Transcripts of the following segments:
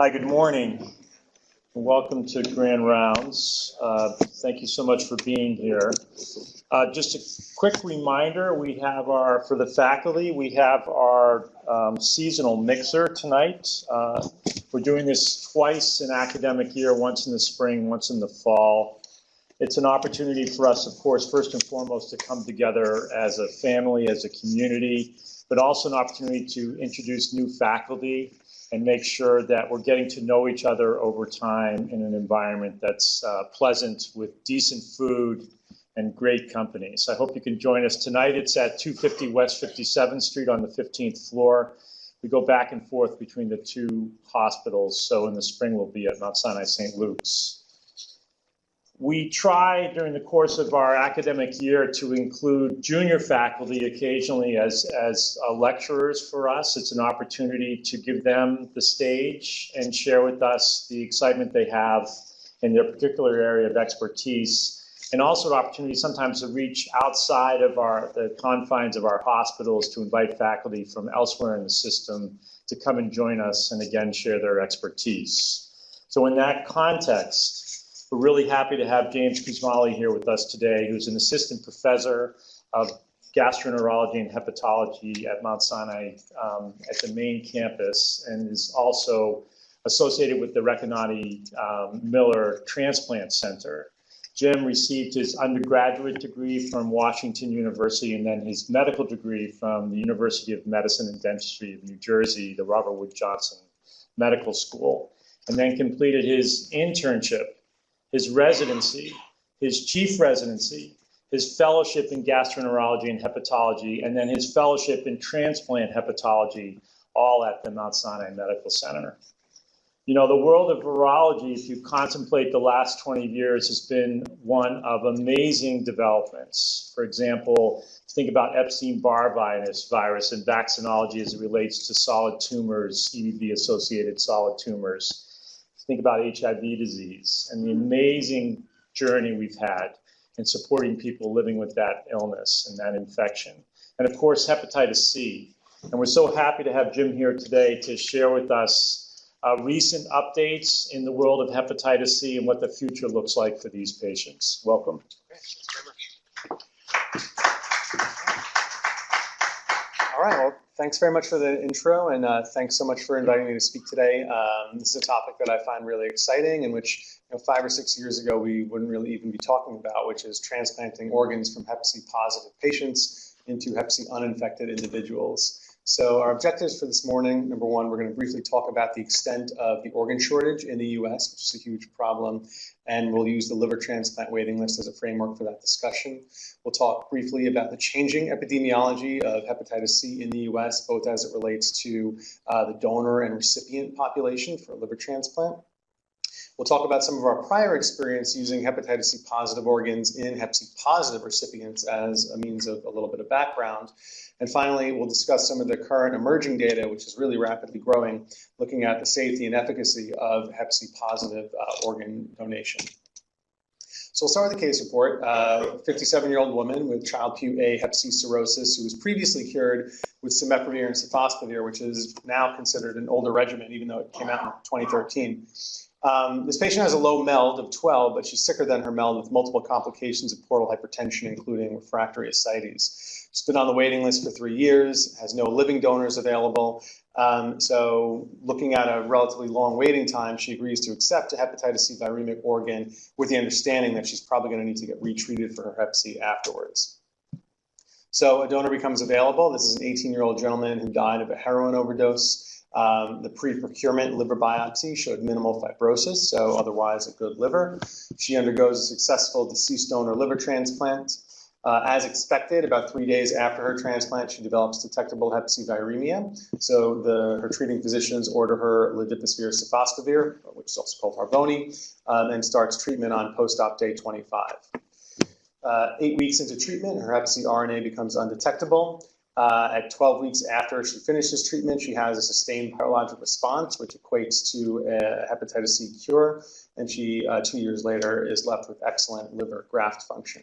Hi, good morning. Welcome to Grand Rounds. Thank you so much for being here. Just a quick reminder, we have for the faculty, we have our seasonal mixer tonight. We're doing this twice in academic year, once in the spring, once in the fall. It's an opportunity for us, of course, first and foremost, to come together as a family, as a community, but also an opportunity to introduce new faculty and make sure that we're getting to know each other over time in an environment that's pleasant with decent food and great company. So I hope you can join us tonight. It's at 250 West 57th Street on the 15th floor. We go back and forth between the two hospitals. So in the spring, we'll be at Mount Sinai St. Luke's. We try during the course of our academic year to include junior faculty occasionally as lecturers for us. It's an opportunity to give them the stage and share with us the excitement they have in their particular area of expertise, and also an opportunity sometimes to reach outside of the confines of our hospitals to invite faculty from elsewhere in the system to come and join us and again share their expertise. So in that context, we're really happy to have James Crismale here with us today, who's an assistant professor of gastroenterology and hepatology at Mount Sinai at the main campus, and is also associated with the Recanati Miller Transplant Center. Jim received his undergraduate degree from Washington University and then his medical degree from the University of Medicine and Dentistry of New Jersey, the Robert Wood Johnson Medical School, and then completed his internship, his residency, his chief residency, his fellowship in gastroenterology and hepatology, and then his fellowship in transplant hepatology, all at the Mount Sinai Medical Center. You know, the world of virology, if you contemplate the last 20 years, has been one of amazing developments. For example, think about Epstein-Barr virus and vaccinology as it relates to solid tumors, EBV-associated solid tumors. Think about HIV disease and the amazing journey we've had in supporting people living with that illness and that infection. And of course, hepatitis C. And we're so happy to have Jim here today to share with us recent updates in the world of hepatitis C and what the future looks like for these patients. Welcome. Thanks very much. All right, well, thanks very much for the intro, and thanks so much for inviting me to speak today. This is a topic that I find really exciting, and which 5 or 6 years ago we wouldn't really even be talking about, which is transplanting organs from Hep C-positive patients into Hep C uninfected individuals. So our objectives for this morning, number one, we're going to briefly talk about the extent of the organ shortage in the US, which is a huge problem, and we'll use the liver transplant waiting list as a framework for that discussion. We'll talk briefly about the changing epidemiology of hepatitis C in the US, both as it relates to the donor and recipient population for a liver transplant. We'll talk about some of our prior experience using hepatitis C positive organs in Hep C positive recipients as a means of a little bit of background. And finally, we'll discuss some of the current emerging data, which is really rapidly growing, looking at the safety and efficacy of Hep C positive organ donation. So we'll start with the case report. 57-year-old woman with Child-Pugh A Hep C cirrhosis who was previously cured with cimeprevir and sofosbuvir, which is now considered an older regimen, even though it came out in 2013. This patient has a low MELD of 12, but she's sicker than her MELD with multiple complications of portal hypertension, including refractory ascites. She's been on the waiting list for 3 years, has no living donors available. So looking at a relatively long waiting time, she agrees to accept a hepatitis C viremic organ with the understanding that she's probably going to need to get retreated for her Hep C afterwards. So a donor becomes available. This is an 18-year-old gentleman who died of a heroin overdose. The pre-procurement liver biopsy showed minimal fibrosis, so otherwise a good liver. She undergoes a successful deceased donor liver transplant. As expected, about 3 days after her transplant, she develops detectable Hep C viremia. So her treating physicians order her ledipasvir sofosbuvir, which is also called Harvoni, and starts treatment on post-op day 25. 8 weeks into treatment, her Hep C RNA becomes undetectable. At 12 weeks after she finishes treatment, she has a sustained virologic response, which equates to a hepatitis C cure, and she, 2 years later, is left with excellent liver graft function.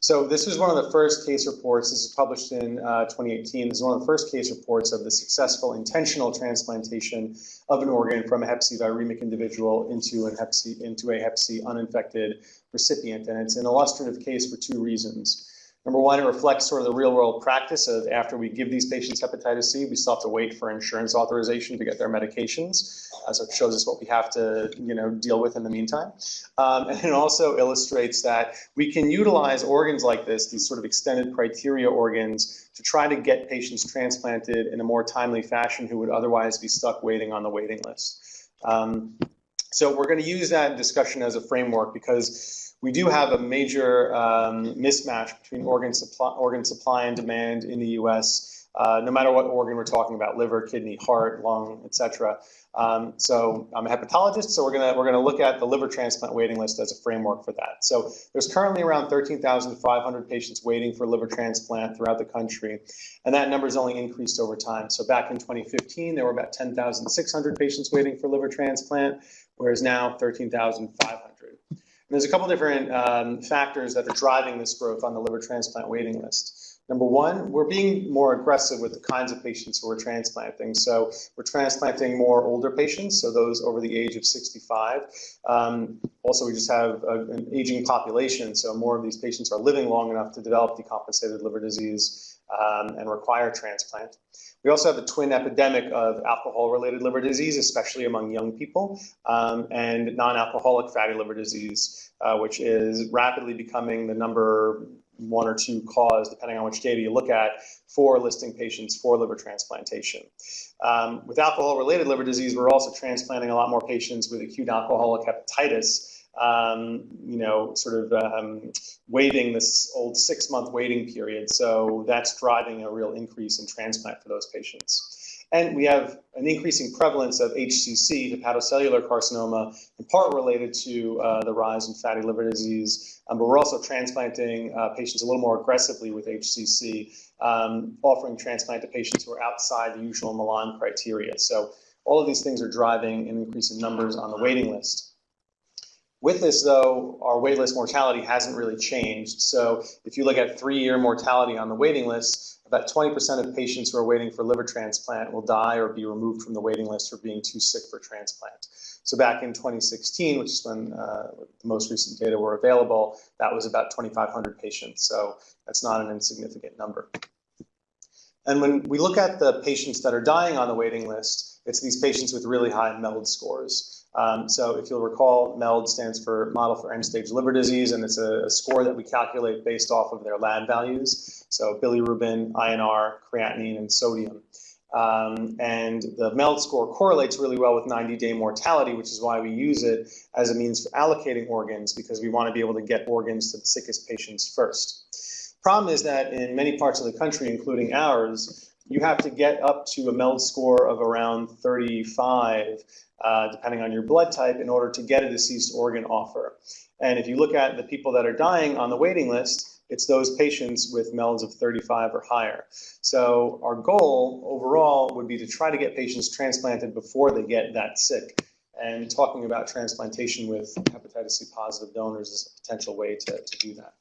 So this was one of the first case reports. This was published in 2018. This is one of the first case reports of the successful intentional transplantation of an organ from a Hep C viremic individual into a Hep C uninfected recipient. And it's an illustrative case for two reasons. Number one, it reflects sort of the real world practice of after we give these patients hepatitis C, we still have to wait for insurance authorization to get their medications. So it shows us what we have to deal with in the meantime. And it also illustrates that we can utilize organs like this, these sort of extended criteria organs, to try to get patients transplanted in a more timely fashion who would otherwise be stuck waiting on the waiting list. So we're going to use that discussion as a framework because we do have a major mismatch between organ supply and demand in the U.S., no matter what organ we're talking about, liver, kidney, heart, lung, etc. So I'm a hepatologist, so we're gonna look at the liver transplant waiting list as a framework for that. So there's currently around 13,500 patients waiting for liver transplant throughout the country, and that number has only increased over time. So back in 2015, there were about 10,600 patients waiting for liver transplant, whereas now 13,500. There's a couple different factors that are driving this growth on the liver transplant waiting list. Number one, we're being more aggressive with the kinds of patients who we're transplanting. So we're transplanting more older patients, so those over the age of 65. Also, we just have an aging population, so more of these patients are living long enough to develop decompensated liver disease and require transplant. We also have the twin epidemic of alcohol-related liver disease, especially among young people, and non-alcoholic fatty liver disease, which is rapidly becoming the number 1 or 2 cause, depending on which data you look at, for listing patients for liver transplantation. With alcohol-related liver disease, we're also transplanting a lot more patients with acute alcoholic hepatitis, waiving this old 6-month waiting period. So that's driving a real increase in transplant for those patients. And we have an increasing prevalence of HCC, hepatocellular carcinoma, in part related to the rise in fatty liver disease. But we're also transplanting patients a little more aggressively with HCC, offering transplant to patients who are outside the usual Milan criteria. So all of these things are driving an increase in numbers on the waiting list. With this, though, our waitlist mortality hasn't really changed. So if you look at 3-year mortality on the waiting list, about 20% of patients who are waiting for liver transplant will die or be removed from the waiting list for being too sick for transplant. So back in 2016, which is when the most recent data were available, that was about 2,500 patients. So that's not an insignificant number. And when we look at the patients that are dying on the waiting list, it's these patients with really high MELD scores. So if you'll recall, MELD stands for Model for End-Stage Liver Disease, and it's a score that we calculate based off of their lab values. So bilirubin, INR, creatinine, and sodium. And the MELD score correlates really well with 90-day mortality, which is why we use it as a means for allocating organs, because we want to be able to get organs to the sickest patients first. Problem is that in many parts of the country, including ours, you have to get up to a MELD score of around 35, depending on your blood type, in order to get a deceased organ offer. And if you look at the people that are dying on the waiting list, it's those patients with MELDs of 35 or higher. So our goal overall would be to try to get patients transplanted before they get that sick. And talking about transplantation with hepatitis C positive donors is a potential way to do that.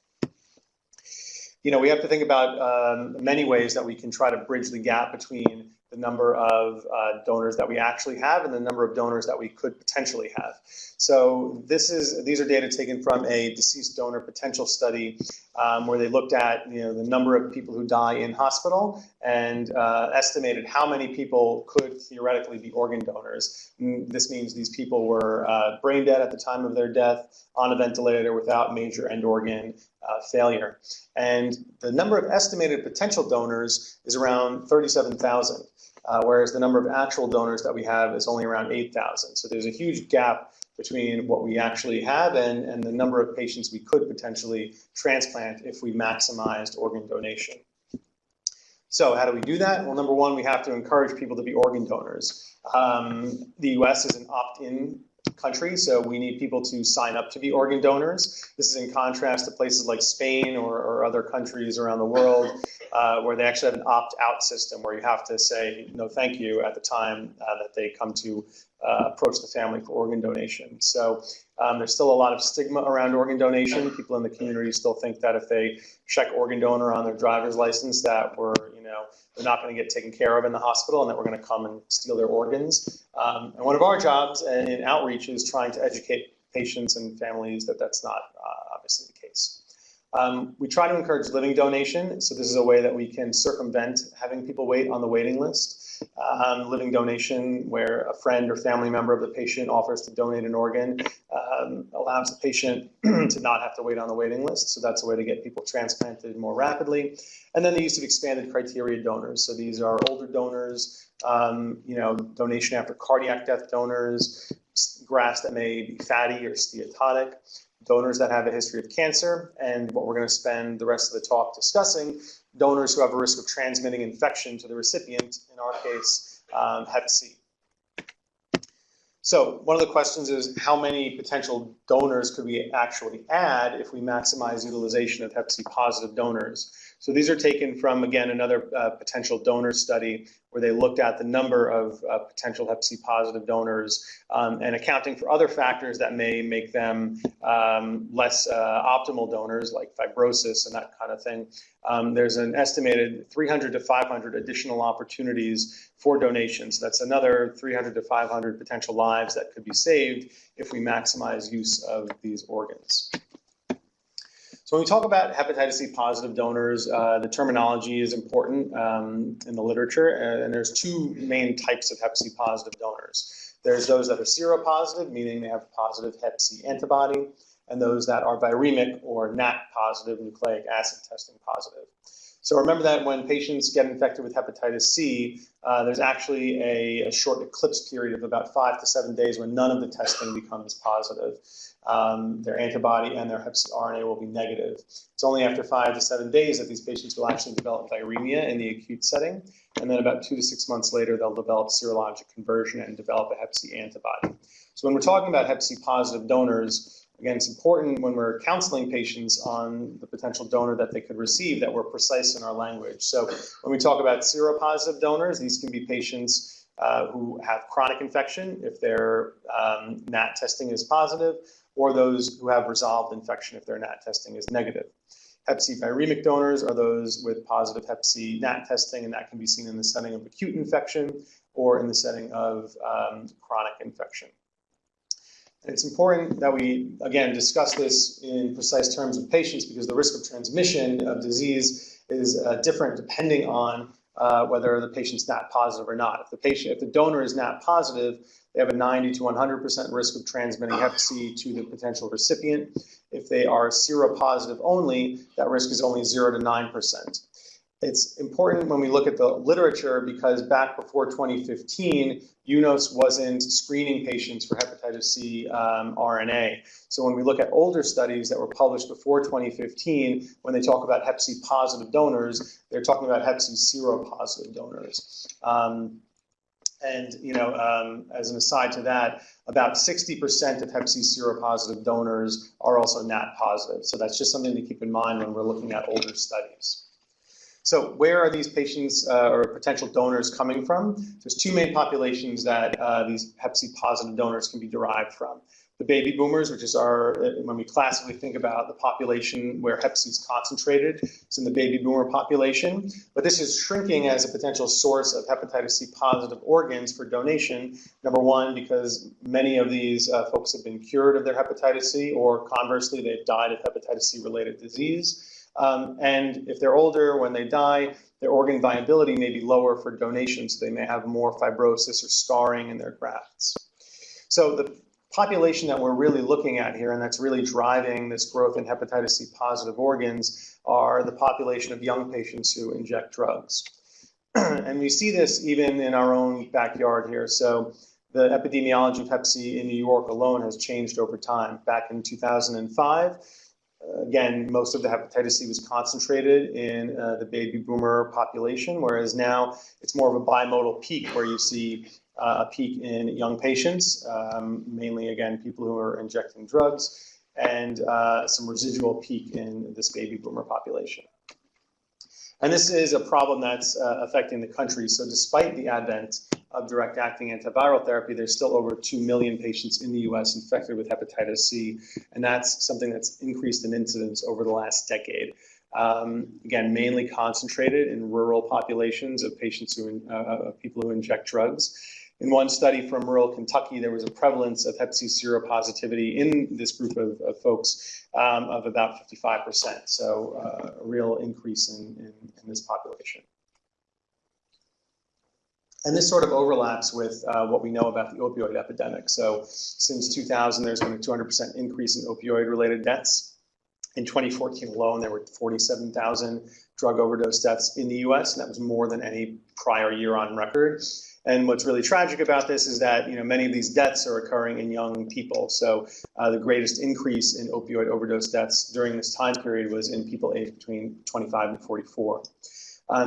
We have to think about many ways that we can try to bridge the gap between the number of donors that we actually have and the number of donors that we could potentially have. So these are data taken from a deceased donor potential study where they looked at the number of people who die in hospital and estimated how many people could theoretically be organ donors. And this means these people were brain dead at the time of their death, on a ventilator without major end organ failure. And the number of estimated potential donors is around 37,000. Whereas the number of actual donors that we have is only around 8,000. So there's a huge gap between what we actually have and the number of patients we could potentially transplant if we maximized organ donation. So how do we do that? Well, number one, we have to encourage people to be organ donors. The US is an opt-in country, so we need people to sign up to be organ donors. This is in contrast to places like Spain or other countries around the world where they actually have an opt-out system where you have to say no thank you at the time that they come to approach the family for organ donation. So there's still a lot of stigma around organ donation. People in the community still think that if they check organ donor on their driver's license, that they're not going to get taken care of in the hospital and that we're going to come and steal their organs. And one of our jobs in outreach is trying to educate patients and families that that's not obviously the case. We try to encourage living donation. So this is a way that we can circumvent having people wait on the waiting list. Living donation, where a friend or family member of the patient offers to donate an organ, allows the patient to not have to wait on the waiting list. So that's a way to get people transplanted more rapidly. And then the use of expanded criteria donors. So these are older donors, donation after cardiac death donors, grafts that may be fatty or steatotic, donors that have a history of cancer, and what we're going to spend the rest of the talk discussing, donors who have a risk of transmitting infection to the recipient, in our case, Hep C. So one of the questions is, how many potential donors could we actually add if we maximize utilization of Hep C positive donors? So these are taken from, again, another potential donor study where they looked at the number of potential Hep C positive donors and accounting for other factors that may make them less optimal donors, like fibrosis and that kind of thing. There's an estimated 300 to 500 additional opportunities for donations. That's another 300 to 500 potential lives that could be saved if we maximize use of these organs. So when we talk about hepatitis C positive donors, the terminology is important in the literature, and there's two main types of Hep C positive donors. There's those that are seropositive, meaning they have positive Hep C antibody, and those that are viremic or NAT positive, nucleic acid testing positive. So remember that when patients get infected with hepatitis C, there's actually a short eclipse period of about 5 to 7 days when none of the testing becomes positive. Their antibody and their Hep C RNA will be negative. It's only after 5 to 7 days that these patients will actually develop viremia in the acute setting, and then about 2 to 6 months later, they'll develop serologic conversion and develop a Hep C antibody. So when we're talking about Hep C positive donors, again, it's important when we're counseling patients on the potential donor that they could receive that we're precise in our language. So when we talk about seropositive donors, these can be patients who have chronic infection if their NAT testing is positive, or those who have resolved infection if their NAT testing is negative. Hep C viremic donors are those with positive Hep C NAT testing, and that can be seen in the setting of acute infection or in the setting of chronic infection. And it's important that we, again, discuss this in precise terms with patients because the risk of transmission of disease is different depending on whether the patient's NAT positive or not. If the donor is NAT positive, they have a 90 to 100% risk of transmitting Hep C to the potential recipient. If they are seropositive only, that risk is only 0 to 9%. It's important when we look at the literature because back before 2015, UNOS wasn't screening patients for hepatitis C RNA. So when we look at older studies that were published before 2015, when they talk about Hep C positive donors, they're talking about Hep C seropositive donors. As an aside to that, about 60% of Hep C seropositive donors are also NAT positive. So that's just something to keep in mind when we're looking at older studies. So where are these patients or potential donors coming from? There's two main populations that these Hep C positive donors can be derived from. The baby boomers, which is when we classically think about the population where Hep C is concentrated, it's in the baby boomer population. But this is shrinking as a potential source of hepatitis C positive organs for donation. Number one, because many of these folks have been cured of their hepatitis C, or conversely, they've died of hepatitis C related disease. And if they're older, when they die, their organ viability may be lower for donation, so they may have more fibrosis or scarring in their grafts. So the population that we're really looking at here, and that's really driving this growth in hepatitis C positive organs, are the population of young patients who inject drugs. And we see this even in our own backyard here. So the epidemiology of Hep C in New York alone has changed over time. Back in 2005, again, most of the hepatitis C was concentrated in the baby boomer population, whereas now it's more of a bimodal peak where you see a peak in young patients, mainly, again, people who are injecting drugs, and some residual peak in this baby boomer population. And this is a problem that's affecting the country. So despite the advent of direct-acting antiviral therapy, there's still over 2 million patients in the US infected with hepatitis C, and that's something that's increased in incidence over the last decade. Again, mainly concentrated in rural populations of patients people who inject drugs. In one study from rural Kentucky, there was a prevalence of Hep C seropositivity in this group of folks of about 55%. So a real increase in this population. And this sort of overlaps with what we know about the opioid epidemic. So since 2000, there's been a 200% increase in opioid-related deaths. In 2014 alone, there were 47,000 drug overdose deaths in the US, and that was more than any prior year on record. And what's really tragic about this is that many of these deaths are occurring in young people. So the greatest increase in opioid overdose deaths during this time period was in people aged between 25 and 44.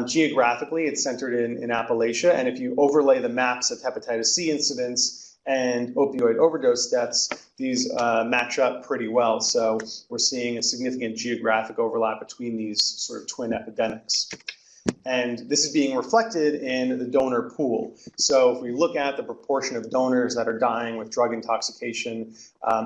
Geographically, it's centered in Appalachia, and if you overlay the maps of hepatitis C incidence and opioid overdose deaths, these match up pretty well. So we're seeing a significant geographic overlap between these sort of twin epidemics. And this is being reflected in the donor pool. So if we look at the proportion of donors that are dying with drug intoxication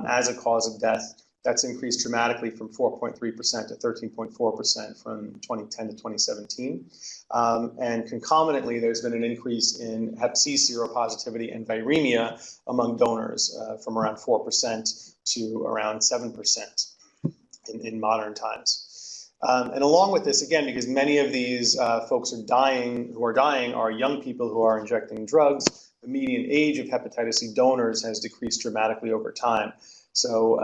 as a cause of death, that's increased dramatically from 4.3% to 13.4% from 2010 to 2017. And concomitantly, there's been an increase in Hep C seropositivity and viremia among donors from around 4% to around 7% in modern times. And along with this, again, because many of these folks who are dying are young people who are injecting drugs, the median age of hepatitis C donors has decreased dramatically over time. So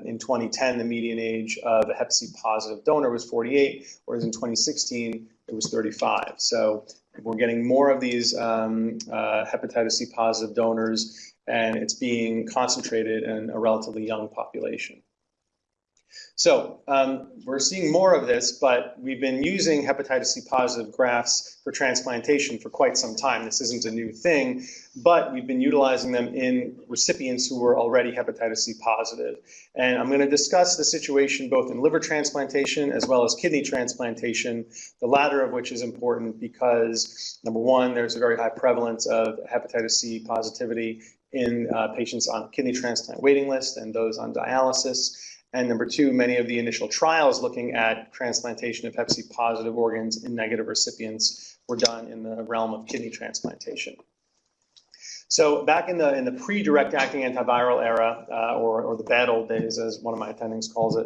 in 2010, the median age of a Hep C positive donor was 48, whereas in 2016, it was 35. So we're getting more of these hepatitis C positive donors, and it's being concentrated in a relatively young population. So we're seeing more of this, but we've been using hepatitis C positive grafts for transplantation for quite some time. This isn't a new thing, but we've been utilizing them in recipients who were already hepatitis C positive. And I'm going to discuss the situation both in liver transplantation as well as kidney transplantation, the latter of which is important because, number one, there's a very high prevalence of hepatitis C positivity in patients on kidney transplant waiting list and those on dialysis. And number two, many of the initial trials looking at transplantation of Hep C positive organs in negative recipients were done in the realm of kidney transplantation. So back in the pre-direct acting antiviral era, or the bad old days, as one of my attendings calls it,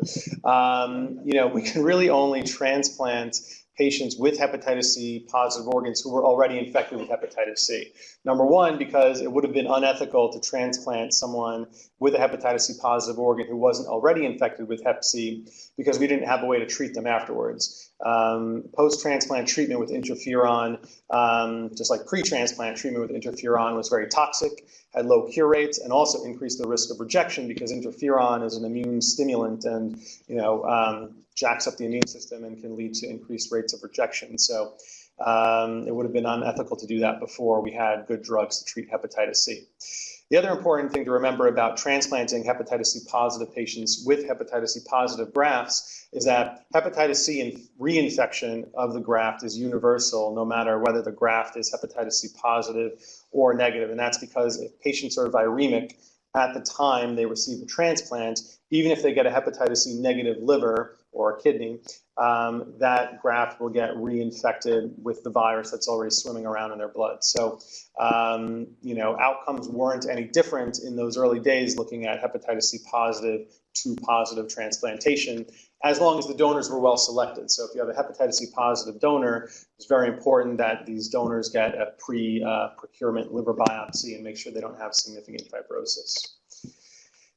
we can really only transplant patients with hepatitis C positive organs who were already infected with hepatitis C. Number one, because it would have been unethical to transplant someone with a hepatitis C positive organ who wasn't already infected with Hep C because we didn't have a way to treat them afterwards. Post-transplant treatment with interferon, just like pre-transplant treatment with interferon, was very toxic, had low cure rates, and also increased the risk of rejection because interferon is an immune stimulant and jacks up the immune system and can lead to increased rates of rejection. So it would have been unethical to do that before we had good drugs to treat hepatitis C. The other important thing to remember about transplanting hepatitis C positive patients with hepatitis C positive grafts is that hepatitis C reinfection of the graft is universal, no matter whether the graft is hepatitis C positive or negative. And that's because if patients are viremic at the time they receive a transplant, even if they get a hepatitis C negative liver or a kidney, that graft will get reinfected with the virus that's already swimming around in their blood. So, outcomes weren't any different in those early days looking at hepatitis C positive to positive transplantation, as long as the donors were well selected. So if you have a hepatitis C positive donor, it's very important that these donors get a pre-procurement liver biopsy and make sure they don't have significant fibrosis.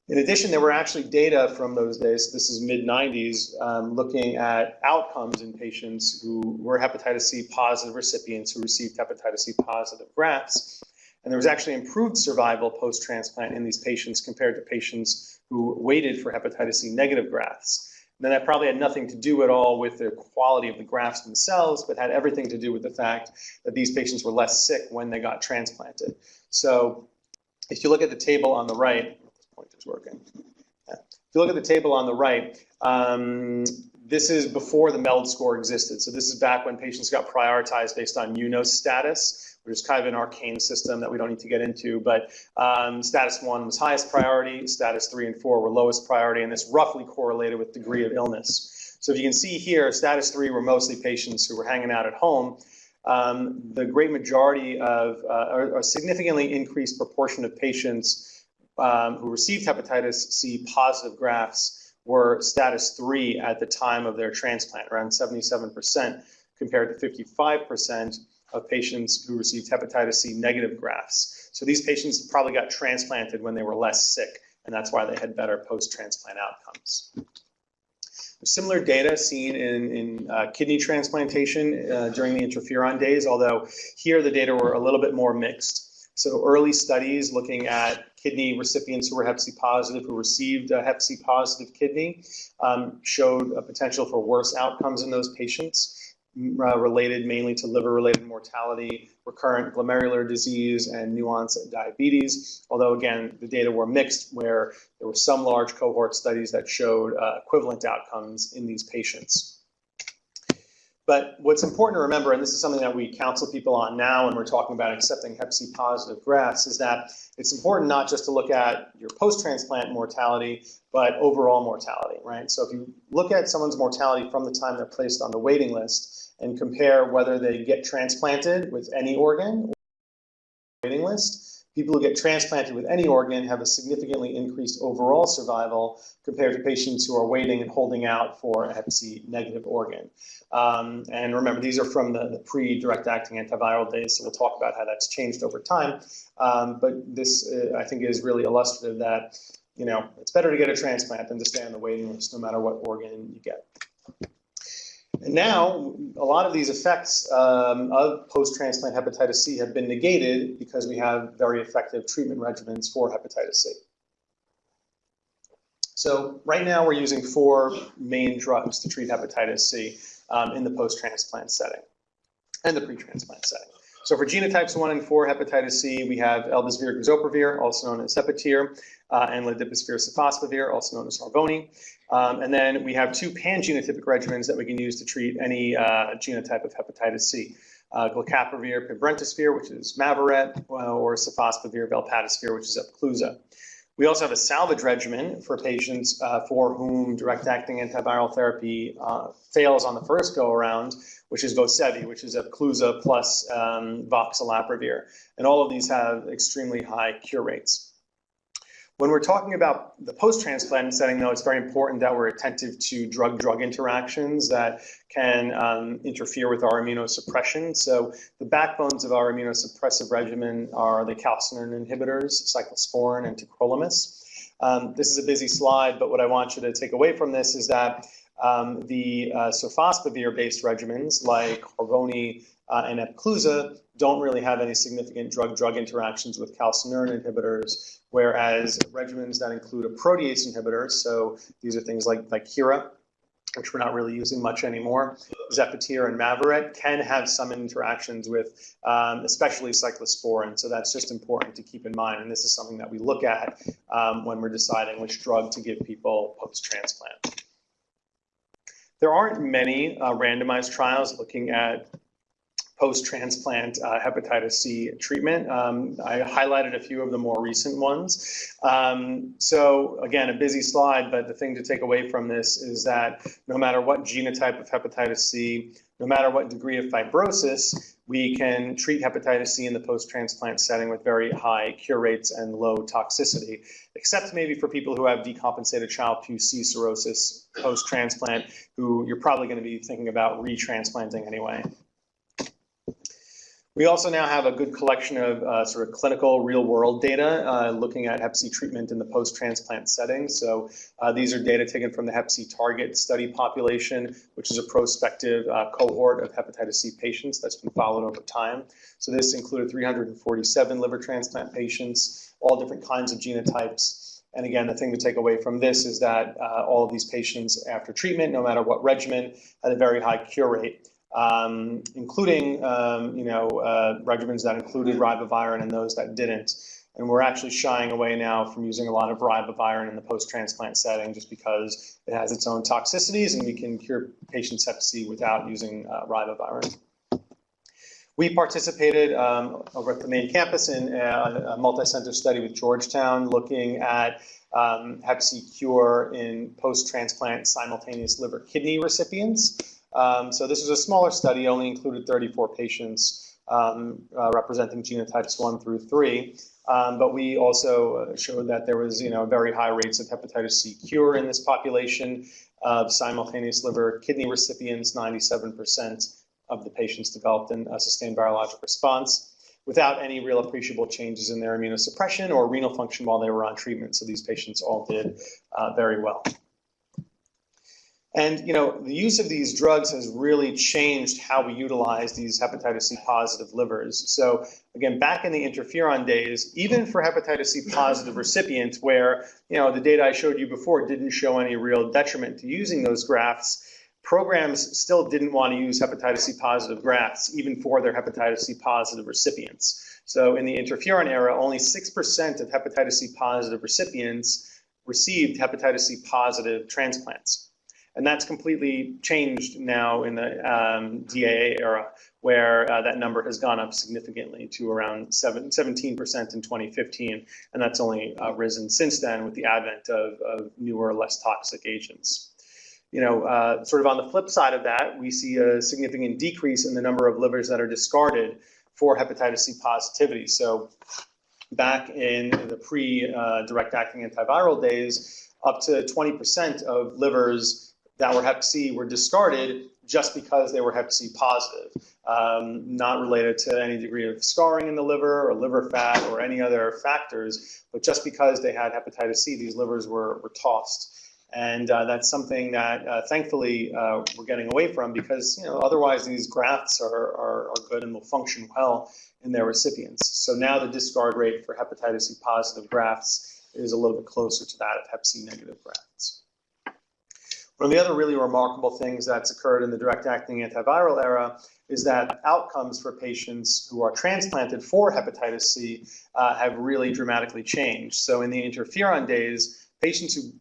In addition, there were actually data from those days, this is mid-90s, looking at outcomes in patients who were hepatitis C positive recipients who received hepatitis C positive grafts. And there was actually improved survival post-transplant in these patients compared to patients who waited for hepatitis C negative grafts. And that probably had nothing to do at all with the quality of the grafts themselves, but had everything to do with the fact that these patients were less sick when they got transplanted. So if you look at the table on the right, is working. If you look at the table on the right, this is before the MELD score existed. So this is back when patients got prioritized based on UNOS status, which is kind of an arcane system that we don't need to get into. But status 1 was highest priority, status 3 and 4 were lowest priority, and this roughly correlated with degree of illness. So if you can see here, status 3 were mostly patients who were hanging out at home. The great majority of, or a significantly increased proportion of patients who received hepatitis C positive grafts were status 3 at the time of their transplant, around 77%, compared to 55% of patients who received hepatitis C negative grafts. So these patients probably got transplanted when they were less sick, and that's why they had better post-transplant outcomes. Similar data seen in kidney transplantation during the interferon days, although here the data were a little bit more mixed. So early studies looking at kidney recipients who were Hep C positive, who received a Hep C positive kidney, showed a potential for worse outcomes in those patients, related mainly to liver-related mortality, recurrent glomerular disease, and new-onset diabetes. Although, again, the data were mixed, where there were some large cohort studies that showed equivalent outcomes in these patients. But what's important to remember, and this is something that we counsel people on now when we're talking about accepting Hep C positive grafts, is that it's important not just to look at your post-transplant mortality, but overall mortality, right? So if you look at someone's mortality from the time they're placed on the waiting list and compare whether they get transplanted with any organ or waiting list, people who get transplanted with any organ have a significantly increased overall survival compared to patients who are waiting and holding out for a Hep C negative organ. And remember, these are from the pre-direct acting antiviral days, so we'll talk about how that's changed over time. But this, I think, is really illustrative that, you know, it's better to get a transplant than to stay on the waiting list, no matter what organ you get. And now, a lot of these effects of post-transplant hepatitis C have been negated because we have very effective treatment regimens for hepatitis C. So right now we're using 4 main drugs to treat hepatitis C in the post-transplant setting and the pre-transplant setting. So for genotypes 1 and 4 hepatitis C, we have elbasvir-gazoprevir, also known as Hepatir, and ledipasvir-sofosbuvir, also known as Harvoni. And then we have 2 pan-genotypic regimens that we can use to treat any genotype of hepatitis C. Glecaprevir, pibrentasvir, which is Mavoret, or sofosbuvir, velpatasvir, which is Epclusa. We also have a salvage regimen for patients for whom direct-acting antiviral therapy fails on the first go-around, which is Vosevi, which is Epclusa plus voxilavir. And all of these have extremely high cure rates. When we're talking about the post-transplant setting, though, it's very important that we're attentive to drug-drug interactions that can interfere with our immunosuppression. So the backbones of our immunosuppressive regimen are the calcineurin inhibitors, cyclosporin and tacrolimus. This is a busy slide, but what I want you to take away from this is that the sofosbuvir-based regimens like Harvoni and Epclusa don't really have any significant drug-drug interactions with calcineurin inhibitors, whereas regimens that include a protease inhibitor, so these are things like Kira, which we're not really using much anymore, Zepatir and Mavoret, can have some interactions with especially cyclosporin. So that's just important to keep in mind, and this is something that we look at when we're deciding which drug to give people post-transplant. There aren't many randomized trials looking at post-transplant hepatitis C treatment. I highlighted a few of the more recent ones. So again, a busy slide, but the thing to take away from this is that no matter what genotype of hepatitis C, no matter what degree of fibrosis, we can treat hepatitis C in the post-transplant setting with very high cure rates and low toxicity, except maybe for people who have decompensated Child-Pugh C cirrhosis post-transplant, who you're probably going to be thinking about retransplanting anyway. We also now have a good collection of sort of clinical real-world data looking at Hep C treatment in the post-transplant setting. So these are data taken from the Hep C target study population, which is a prospective cohort of hepatitis C patients that's been followed over time. So this included 347 liver transplant patients, all different kinds of genotypes. And again, the thing to take away from this is that all of these patients after treatment, no matter what regimen, had a very high cure rate. Including regimens that included ribavirin and those that didn't. And we're actually shying away now from using a lot of ribavirin in the post-transplant setting just because it has its own toxicities and we can cure patients' Hep C without using ribavirin. We participated over at the main campus in a multi-center study with Georgetown looking at Hep C cure in post-transplant simultaneous liver kidney recipients. So this was a smaller study, only included 34 patients representing genotypes 1 through 3. But we also showed that there was, very high rates of hepatitis C cure in this population of simultaneous liver kidney recipients. 97% of the patients developed a sustained virologic response without any real appreciable changes in their immunosuppression or renal function while they were on treatment. So these patients all did very well. And, the use of these drugs has really changed how we utilize these hepatitis C positive livers. So again, back in the interferon days, even for hepatitis C positive recipients where, the data I showed you before didn't show any real detriment to using those grafts, programs still didn't want to use hepatitis C positive grafts, even for their hepatitis C positive recipients. So in the interferon era, only 6% of hepatitis C positive recipients received hepatitis C positive transplants. And that's completely changed now in the DAA era, where that number has gone up significantly to around 17% in 2015. And that's only risen since then with the advent of newer, less toxic agents. Sort of on the flip side of that, we see a significant decrease in the number of livers that are discarded for hepatitis C positivity. So back in the pre-direct acting antiviral days, up to 20% of livers that were Hep C were discarded just because they were Hep C positive, not related to any degree of scarring in the liver or liver fat or any other factors, but just because they had hepatitis C, these livers were tossed. And that's something that thankfully we're getting away from because otherwise these grafts are good and will function well in their recipients. So now the discard rate for hepatitis C positive grafts is a little bit closer to that of Hep C negative grafts. One of the other really remarkable things that's occurred in the direct-acting antiviral era is that outcomes for patients who are transplanted for hepatitis C have really dramatically changed. So in the interferon days, patients who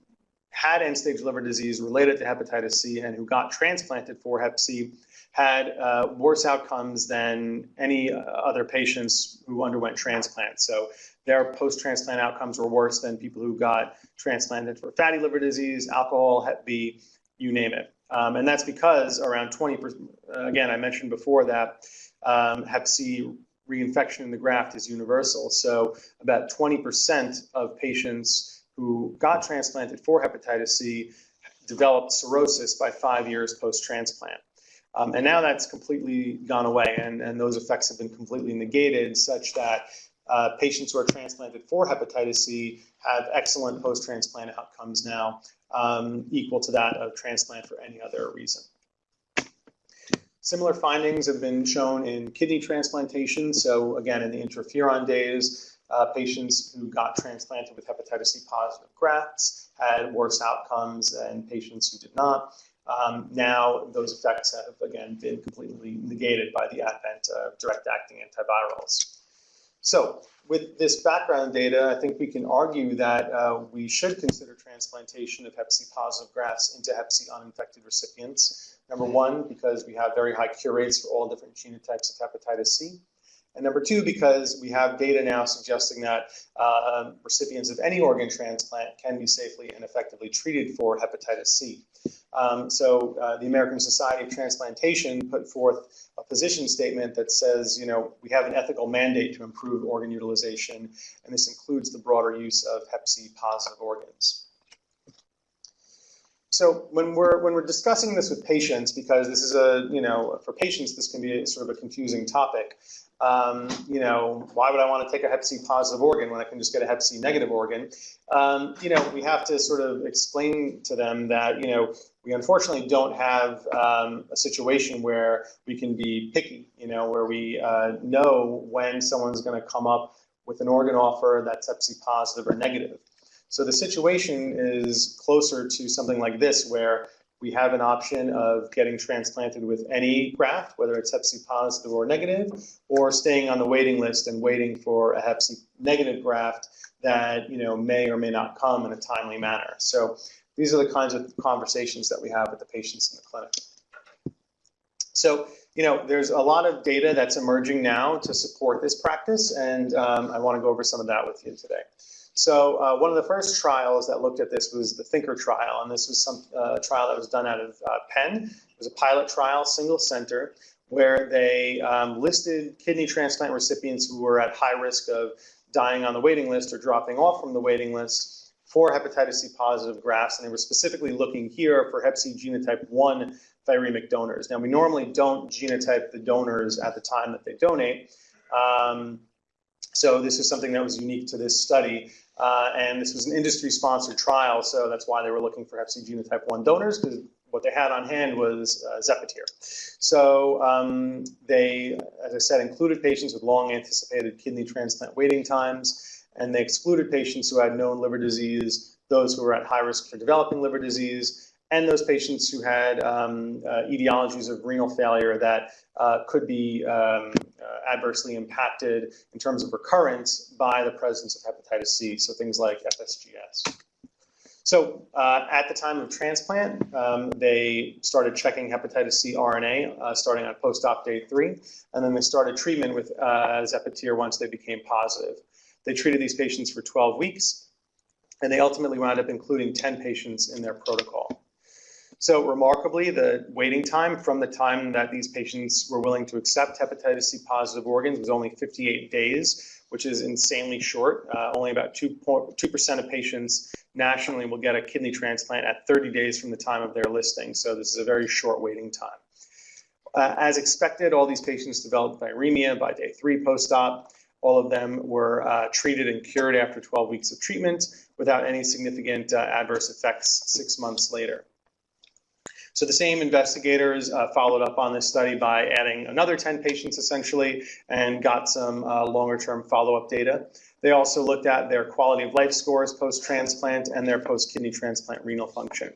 had end-stage liver disease related to hepatitis C and who got transplanted for Hep C had worse outcomes than any other patients who underwent transplant. So their post-transplant outcomes were worse than people who got transplanted for fatty liver disease, alcohol, Hep B, you name it. And that's because around 20%, again, I mentioned before that Hep C reinfection in the graft is universal. So about 20% of patients who got transplanted for hepatitis C developed cirrhosis by 5 years post-transplant. And now that's completely gone away, and those effects have been completely negated such that patients who are transplanted for hepatitis C have excellent post-transplant outcomes now, equal to that of transplant for any other reason. Similar findings have been shown in kidney transplantation. So again, in the interferon days, patients who got transplanted with hepatitis C positive grafts had worse outcomes than patients who did not. Now those effects have again been completely negated by the advent of direct-acting antivirals. So with this background data, I think we can argue that we should consider transplantation of Hep C positive grafts into Hep C uninfected recipients. Number one, because we have very high cure rates for all different genotypes of hepatitis C. And number two, because we have data now suggesting that recipients of any organ transplant can be safely and effectively treated for hepatitis C. So the American Society of Transplantation put forth a position statement that says, we have an ethical mandate to improve organ utilization, and this includes the broader use of Hep C positive organs. So when we're discussing this with patients, because this is for patients, this can be sort of a confusing topic. Why would I want to take a Hep C positive organ when I can just get a Hep C negative organ? We have to sort of explain to them that, we unfortunately don't have a situation where we can be picky, where we know when someone's going to come up with an organ offer that's Hep C positive or negative. So the situation is closer to something like this, where we have an option of getting transplanted with any graft, whether it's Hep C positive or negative, or staying on the waiting list and waiting for a Hep C negative graft that may or may not come in a timely manner. So these are the kinds of conversations that we have with the patients in the clinic. So there's a lot of data that's emerging now to support this practice, and I want to go over some of that with you today. So one of the first trials that looked at this was the Thinker trial, and this was some trial that was done out of Penn. It was a pilot trial, single center, where they listed kidney transplant recipients who were at high risk of dying on the waiting list or dropping off from the waiting list for hepatitis C positive grafts, and they were specifically looking here for Hep C genotype 1 viremic donors. Now, we normally don't genotype the donors at the time that they donate, so this is something that was unique to this study, and this was an industry-sponsored trial, so that's why they were looking for Hep C genotype 1 donors, because what they had on hand was Zepatier. So they, as I said, included patients with long anticipated kidney transplant waiting times, and they excluded patients who had known liver disease, those who were at high risk for developing liver disease, and those patients who had etiologies of renal failure that could be adversely impacted in terms of recurrence by the presence of hepatitis C, so things like FSGS. So at the time of transplant, they started checking hepatitis C RNA starting on post-op day 3, and then they started treatment with Zepatier once they became positive. They treated these patients for 12 weeks, and they ultimately wound up including 10 patients in their protocol. So remarkably, the waiting time from the time that these patients were willing to accept hepatitis C positive organs was only 58 days, which is insanely short. Only about 2% of patients nationally will get a kidney transplant at 30 days from the time of their listing. So this is a very short waiting time. As expected, all these patients developed viremia by day 3 post-op. All of them were treated and cured after 12 weeks of treatment without any significant adverse effects 6 months later. So the same investigators followed up on this study by adding another 10 patients essentially and got some longer-term follow-up data. They also looked at their quality of life scores post-transplant and their post-kidney transplant renal function.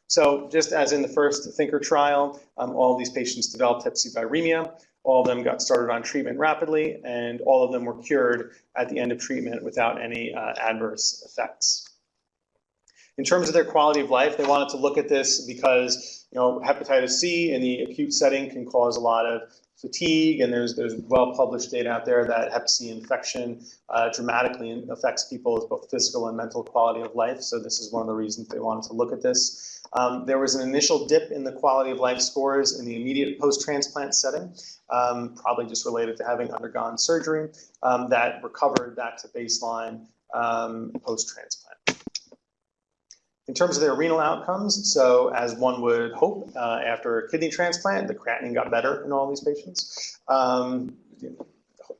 So just as in the first Thinker trial, all of these patients developed Hep C viremia. All of them got started on treatment rapidly, and all of them were cured at the end of treatment without any adverse effects. In terms of their quality of life, they wanted to look at this because hepatitis C in the acute setting can cause a lot of fatigue, and there's well-published data out there that Hep C infection dramatically affects people's both physical and mental quality of life. So this is one of the reasons they wanted to look at this. There was an initial dip in the quality of life scores in the immediate post-transplant setting, probably just related to having undergone surgery, that recovered back to baseline post-transplant. In terms of their renal outcomes, so as one would hope, after a kidney transplant, the creatinine got better in all these patients.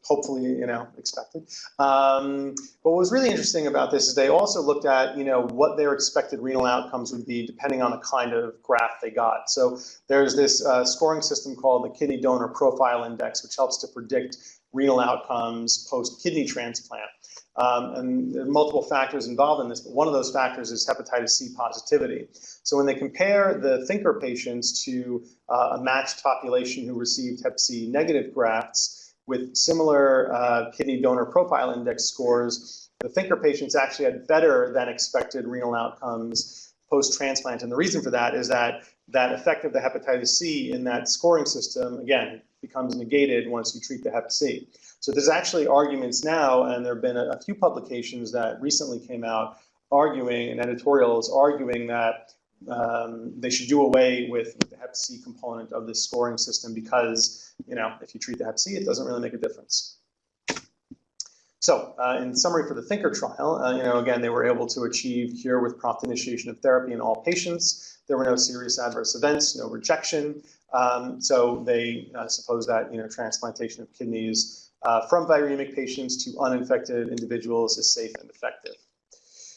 Hopefully, expected. But what was really interesting about this is they also looked at, what their expected renal outcomes would be depending on the kind of graft they got. So there's this scoring system called the Kidney Donor Profile Index, which helps to predict renal outcomes post-kidney transplant. And there are multiple factors involved in this, but one of those factors is hepatitis C positivity. So when they compare the Thinker patients to a matched population who received Hep C negative grafts with similar kidney donor profile index scores, the Thinker patients actually had better than expected renal outcomes post-transplant. And the reason for that is that effect of the hepatitis C in that scoring system, again, becomes negated once you treat the Hep C. So there's actually arguments now, and there have been a few publications that recently came out arguing, and editorials arguing that they should do away with the Hep C component of this scoring system because, if you treat the Hep C, it doesn't really make a difference. So in summary for the Thinker trial, again, they were able to achieve cure with prompt initiation of therapy in all patients. There were no serious adverse events, no rejection. So they suppose that, transplantation of kidneys from viremic patients to uninfected individuals is safe and effective.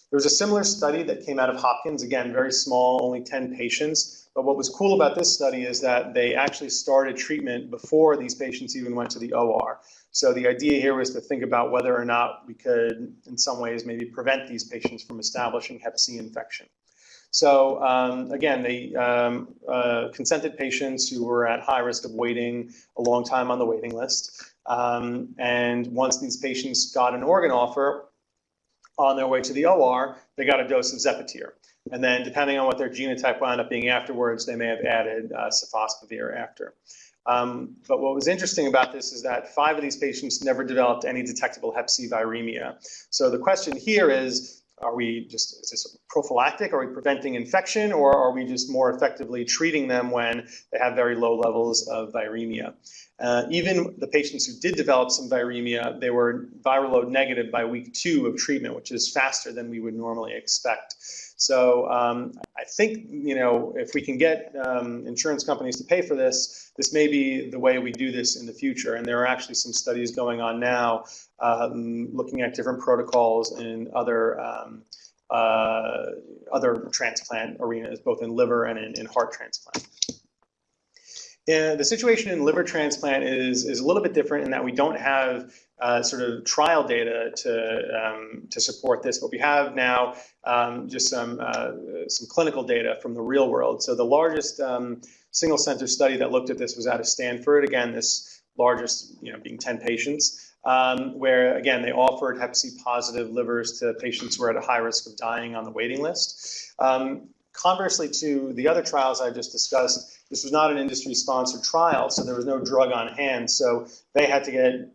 There was a similar study that came out of Hopkins, again, very small, only 10 patients. But what was cool about this study is that they actually started treatment before these patients even went to the OR. So the idea here was to think about whether or not we could, in some ways, maybe prevent these patients from establishing Hep C infection. So again, they consented patients who were at high risk of waiting a long time on the waiting list. And once these patients got an organ offer on their way to the OR, they got a dose of Zepatier. And then depending on what their genotype wound up being afterwards, they may have added sofosbuvir after. But what was interesting about this is that 5 of these patients never developed any detectable Hep C viremia. So the question here is this prophylactic? Are we preventing infection, or are we just more effectively treating them when they have very low levels of viremia? Even the patients who did develop some viremia, they were viral load negative by week 2 of treatment, which is faster than we would normally expect. So I think, if we can get insurance companies to pay for this, this may be the way we do this in the future. And there are actually some studies going on now looking at different protocols in other transplant arenas, both in liver and in heart transplant. The situation in liver transplant is a little bit different in that we don't have sort of trial data to support this, but we have now just some clinical data from the real world. So the largest single center study that looked at this was out of Stanford. Again, this largest being 10 patients, where again they offered Hep C positive livers to patients who were at a high risk of dying on the waiting list. Conversely to the other trials I just discussed, this was not an industry-sponsored trial, so there was no drug on hand. So they had to get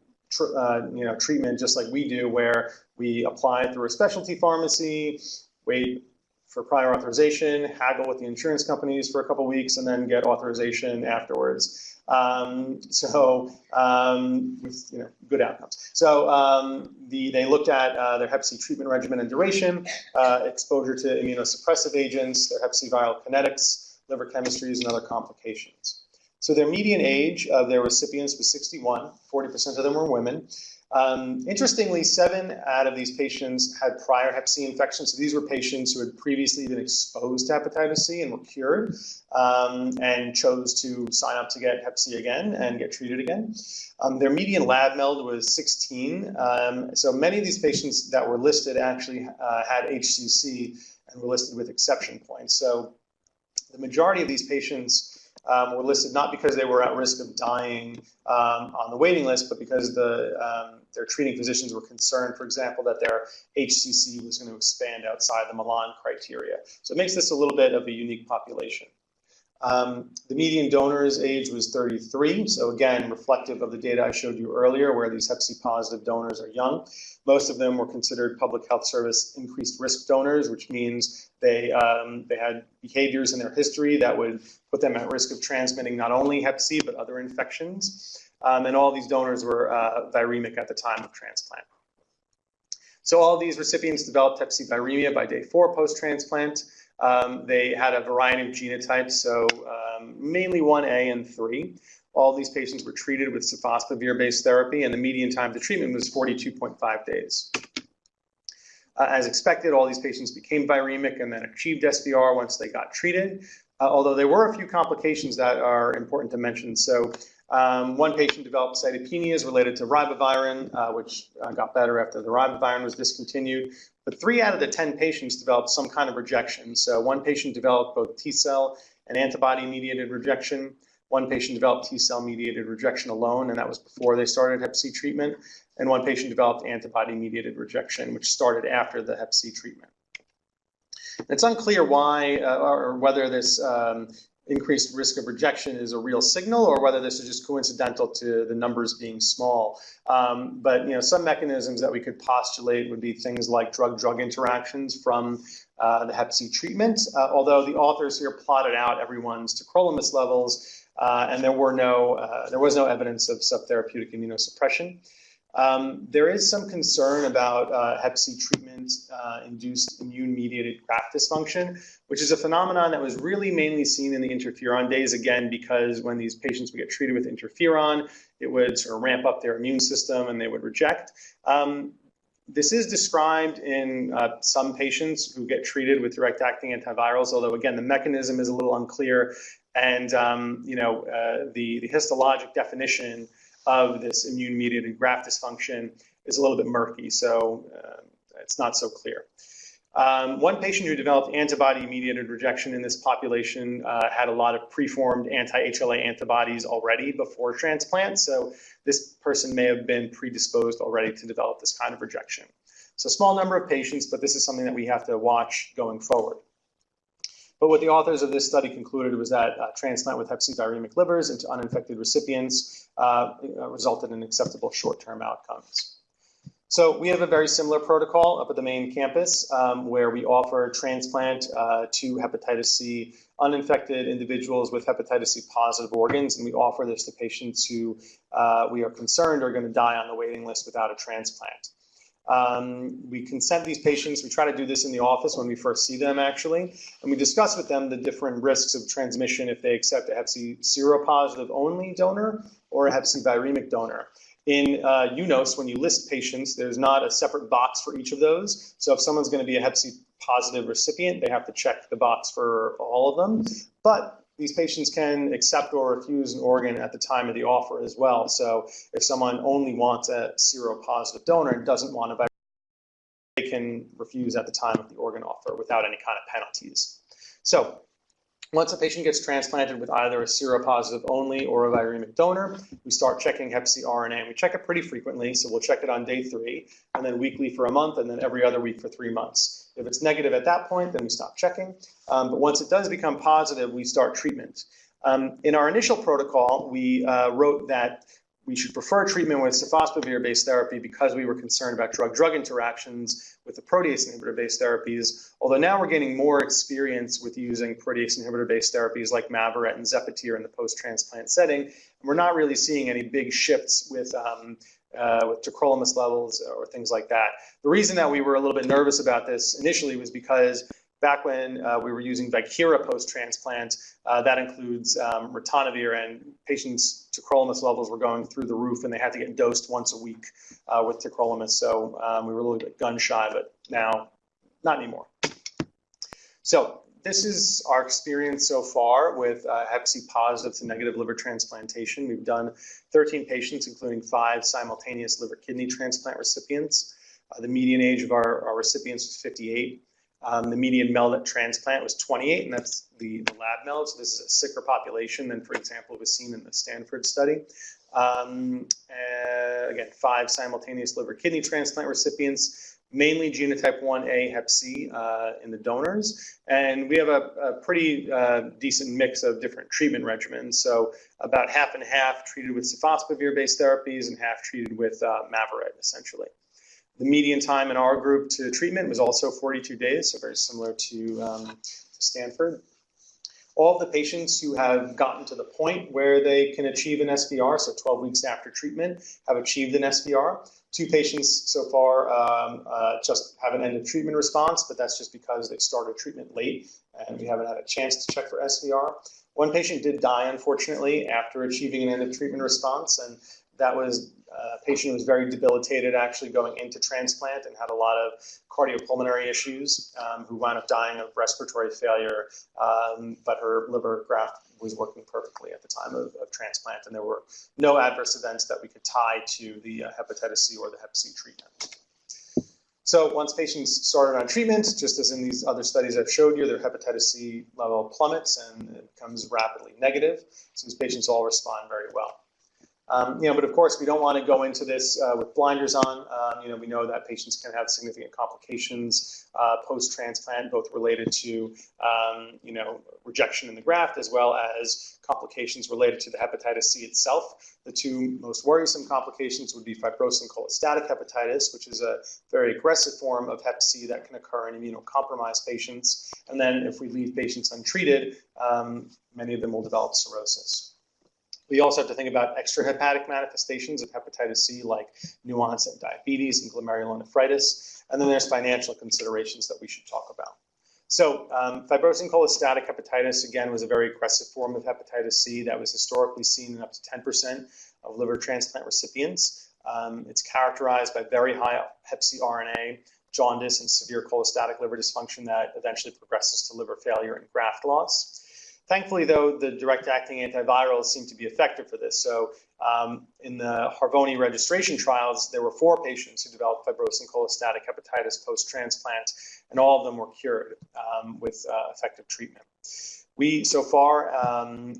treatment just like we do, where we apply through a specialty pharmacy, wait for prior authorization, haggle with the insurance companies for a couple weeks, and then get authorization afterwards. With good outcomes. So they looked at their Hep C treatment regimen and duration, exposure to immunosuppressive agents, their Hep C viral kinetics, liver chemistries, and other complications. So their median age of their recipients was 61. 40% of them were women. Interestingly, 7 out of these patients had prior Hep C infections. So these were patients who had previously been exposed to hepatitis C and were cured and chose to sign up to get Hep C again and get treated again. Their median lab meld was 16. So many of these patients that were listed actually had HCC and were listed with exception points. So the majority of these patients were listed not because they were at risk of dying on the waiting list, but because their treating physicians were concerned, for example, that their HCC was going to expand outside the Milan criteria. So it makes this a little bit of a unique population. The median donor's age was 33, so again, reflective of the data I showed you earlier, where these Hep C positive donors are young. Most of them were considered public health service increased risk donors, which means they had behaviors in their history that would put them at risk of transmitting not only Hep C, but other infections. And all these donors were viremic at the time of transplant. So all these recipients developed Hep C viremia by day 4 post-transplant. They had a variety of genotypes, so mainly 1A and 3. All these patients were treated with sofosbuvir-based therapy, and the median time to treatment was 42.5 days. As expected, all these patients became viremic and then achieved SVR once they got treated, although there were a few complications that are important to mention. So one patient developed cytopenias related to ribavirin, which got better after the ribavirin was discontinued. But 3 out of the 10 patients developed some kind of rejection. So one patient developed both T-cell and antibody-mediated rejection. One patient developed T-cell-mediated rejection alone, and that was before they started Hep C treatment. And one patient developed antibody-mediated rejection, which started after the Hep C treatment. It's unclear why or whether this increased risk of rejection is a real signal, or whether this is just coincidental to the numbers being small. But some mechanisms that we could postulate would be things like drug-drug interactions from the Hep C treatment, although the authors here plotted out everyone's tacrolimus levels, and there was no evidence of subtherapeutic immunosuppression. There is some concern about Hep C treatment-induced immune-mediated graft dysfunction, which is a phenomenon that was really mainly seen in the interferon days, again, because when these patients would get treated with interferon, it would sort of ramp up their immune system and they would reject. This is described in some patients who get treated with direct-acting antivirals, although, again, the mechanism is a little unclear, and the histologic definition of this immune-mediated graft dysfunction is a little bit murky, so it's not so clear. One patient who developed antibody-mediated rejection in this population had a lot of preformed anti-HLA antibodies already before transplant, so this person may have been predisposed already to develop this kind of rejection. So small number of patients, but this is something that we have to watch going forward. But what the authors of this study concluded was that transplant with Hep C viremic livers into uninfected recipients resulted in acceptable short-term outcomes. So we have a very similar protocol up at the main campus where we offer transplant to hepatitis C uninfected individuals with hepatitis C positive organs, and we offer this to patients who we are concerned are going to die on the waiting list without a transplant. We consent these patients. We try to do this in the office when we first see them, actually, and we discuss with them the different risks of transmission if they accept a Hep C seropositive only donor or a Hep C viremic donor. In UNOS, when you list patients, there's not a separate box for each of those. So if someone's going to be a Hep C positive recipient, they have to check the box for all of them. But these patients can accept or refuse an organ at the time of the offer as well. So if someone only wants a seropositive donor and doesn't want a viremic, they can refuse at the time of the organ offer without any kind of penalties. So once a patient gets transplanted with either a seropositive only or a viremic donor, we start checking Hep C RNA. We check it pretty frequently, so we'll check it on day 3, and then weekly for a month, and then every other week for 3 months. If it's negative at that point, then we stop checking. But once it does become positive, we start treatment. In our initial protocol, we wrote that we should prefer treatment with sofosbuvir-based therapy because we were concerned about drug-drug interactions with the protease inhibitor-based therapies, although now we're getting more experience with using protease inhibitor-based therapies like Mavorette and Zepotir in the post-transplant setting, and we're not really seeing any big shifts with tacrolimus levels or things like that. The reason that we were a little bit nervous about this initially was because back when we were using Viekira post-transplant, that includes ritonavir, and patients' tacrolimus levels were going through the roof, and they had to get dosed once a week with tacrolimus. So we were a little bit gun shy, but now not anymore. So this is our experience so far with Hep C positive to negative liver transplantation. We've done 13 patients, including 5 simultaneous liver kidney transplant recipients. The median age of our recipients was 58. The median MELD at transplant was 28, and that's the lab MELD. So this is a sicker population than, for example, was seen in the Stanford study. Again, 5 simultaneous liver kidney transplant recipients, mainly genotype 1A Hep C in the donors. And we have a pretty decent mix of different treatment regimens. So about half and half treated with sofosbuvir-based therapies and half treated with Mavorette, essentially. The median time in our group to treatment was also 42 days, so very similar to Stanford. All of the patients who have gotten to the point where they can achieve an SVR, so 12 weeks after treatment, have achieved an SVR. 2 patients so far just have an end of treatment response, but that's just because they started treatment late and we haven't had a chance to check for SVR. 1 patient did die, unfortunately, after achieving an end of treatment response, and that was a patient who was very debilitated actually going into transplant and had a lot of cardiopulmonary issues, who wound up dying of respiratory failure, but her liver graft was working perfectly at the time of transplant, and there were no adverse events that we could tie to the hepatitis C or the Hep C treatment. So once patients started on treatment, just as in these other studies I've showed you, their hepatitis C level plummets and it becomes rapidly negative. So these patients all respond very well. But of course, we don't want to go into this with blinders on. We know that patients can have significant complications post-transplant, both related to, rejection in the graft as well as complications related to the hepatitis C itself. The 2 most worrisome complications would be fibrosing cholestatic hepatitis, which is a very aggressive form of Hep C that can occur in immunocompromised patients. And then if we leave patients untreated, many of them will develop cirrhosis. We also have to think about extrahepatic manifestations of hepatitis C, like new-onset diabetes and glomerulonephritis. And then there's financial considerations that we should talk about. So fibrosing cholestatic hepatitis, again, was a very aggressive form of hepatitis C that was historically seen in up to 10% of liver transplant recipients. It's characterized by very high Hep C RNA, jaundice, and severe cholestatic liver dysfunction that eventually progresses to liver failure and graft loss. Thankfully, though, the direct-acting antivirals seem to be effective for this. So in the Harvoni registration trials, there were 4 patients who developed fibrosing cholestatic hepatitis post-transplant, and all of them were cured with effective treatment. We, so far,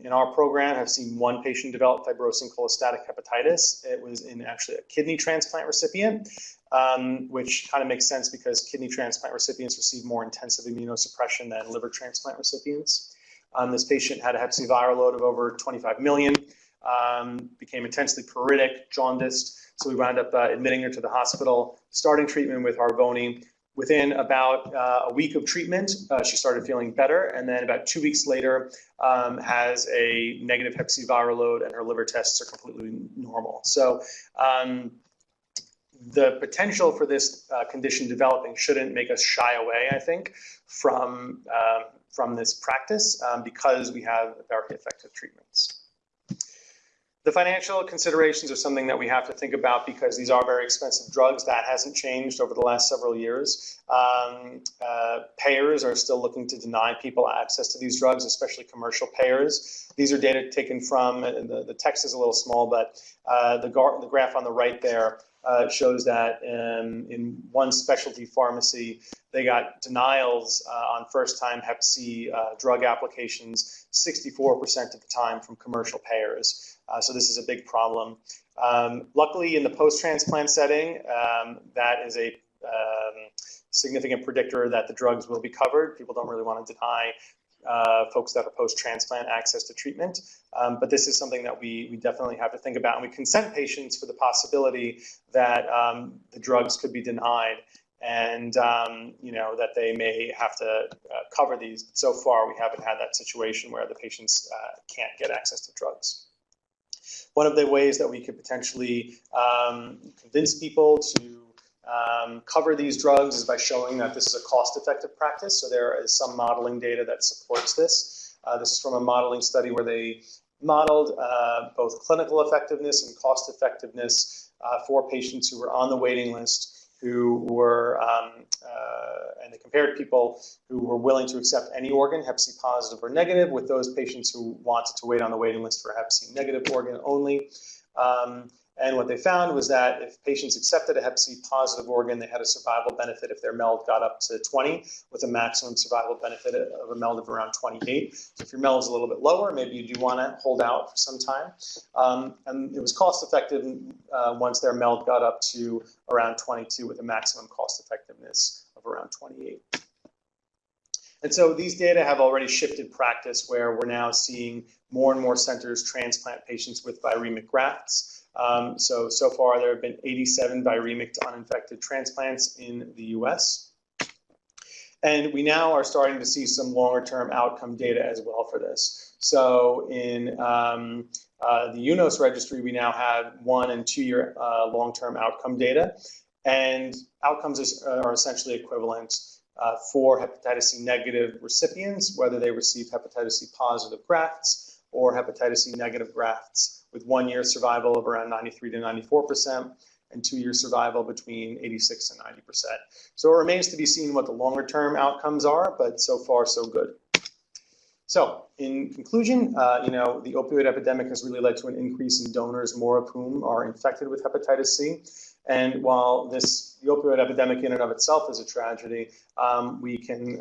in our program, have seen 1 patient develop fibrosing cholestatic hepatitis. It was in actually a kidney transplant recipient. which kind of makes sense because kidney transplant recipients receive more intensive immunosuppression than liver transplant recipients. This patient had a Hep C viral load of over 25 million, became intensely pruritic, jaundiced, so we wound up admitting her to the hospital, starting treatment with Harvoni. Within about a week of treatment, she started feeling better, and then about 2 weeks later has a negative Hep C viral load, and her liver tests are completely normal. So the potential for this condition developing shouldn't make us shy away, I think, from this practice because we have very effective treatments. The financial considerations are something that we have to think about because these are very expensive drugs. That hasn't changed over the last several years. Payers are still looking to deny people access to these drugs, especially commercial payers. These are data taken from, the text is a little small, but the graph on the right there shows that in one specialty pharmacy, they got denials on first-time Hep C drug applications 64% of the time from commercial payers. So this is a big problem. Luckily, in the post-transplant setting, that is a significant predictor that the drugs will be covered. People don't really want to deny folks that are post-transplant access to treatment. But this is something that we definitely have to think about. And we consent patients for the possibility that the drugs could be denied and that they may have to cover these. But so far, we haven't had that situation where the patients can't get access to drugs. One of the ways that we could potentially convince people to cover these drugs is by showing that this is a cost-effective practice. So there is some modeling data that supports this. This is from a modeling study where they modeled both clinical effectiveness and cost effectiveness for patients who were on the waiting list who were, and they compared people who were willing to accept any organ, Hep C positive or negative, with those patients who wanted to wait on the waiting list for Hep C negative organ only. And what they found was that if patients accepted a Hep C positive organ, they had a survival benefit if their MELD got up to 20, with a maximum survival benefit of a MELD of around 28. So if your MELD is a little bit lower, maybe you do want to hold out for some time. And it was cost effective once their MELD got up to around 22, with a maximum cost effectiveness of around 28. And so these data have already shifted practice where we're now seeing more and more centers transplant patients with viremic grafts. So far there have been 87 viremic to uninfected transplants in the US. And we now are starting to see some longer term outcome data as well for this. So in the UNOS registry, we now have 1 and 2 year long-term outcome data. And outcomes are essentially equivalent for hepatitis C negative recipients, whether they receive hepatitis C positive grafts or hepatitis C negative grafts, with 1 year survival of around 93 to 94% and 2 year survival between 86 and 90%. So it remains to be seen what the longer term outcomes are, but so far so good. So in conclusion, the opioid epidemic has really led to an increase in donors, more of whom are infected with hepatitis C. And while the opioid epidemic in and of itself is a tragedy, we can,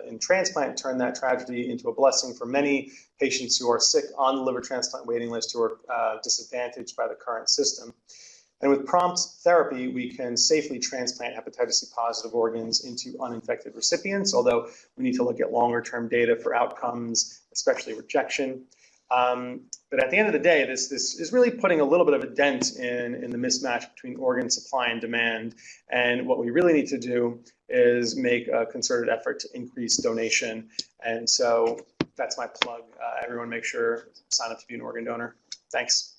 in transplant, turn that tragedy into a blessing for many patients who are sick on the liver transplant waiting list who are disadvantaged by the current system. And with prompt therapy, we can safely transplant hepatitis C positive organs into uninfected recipients, although we need to look at longer term data for outcomes, especially rejection. But at the end of the day, this is really putting a little bit of a dent in the mismatch between organ supply and demand. And what we really need to do is make a concerted effort to increase donation. And so that's my plug. Everyone make sure to sign up to be an organ donor. Thanks.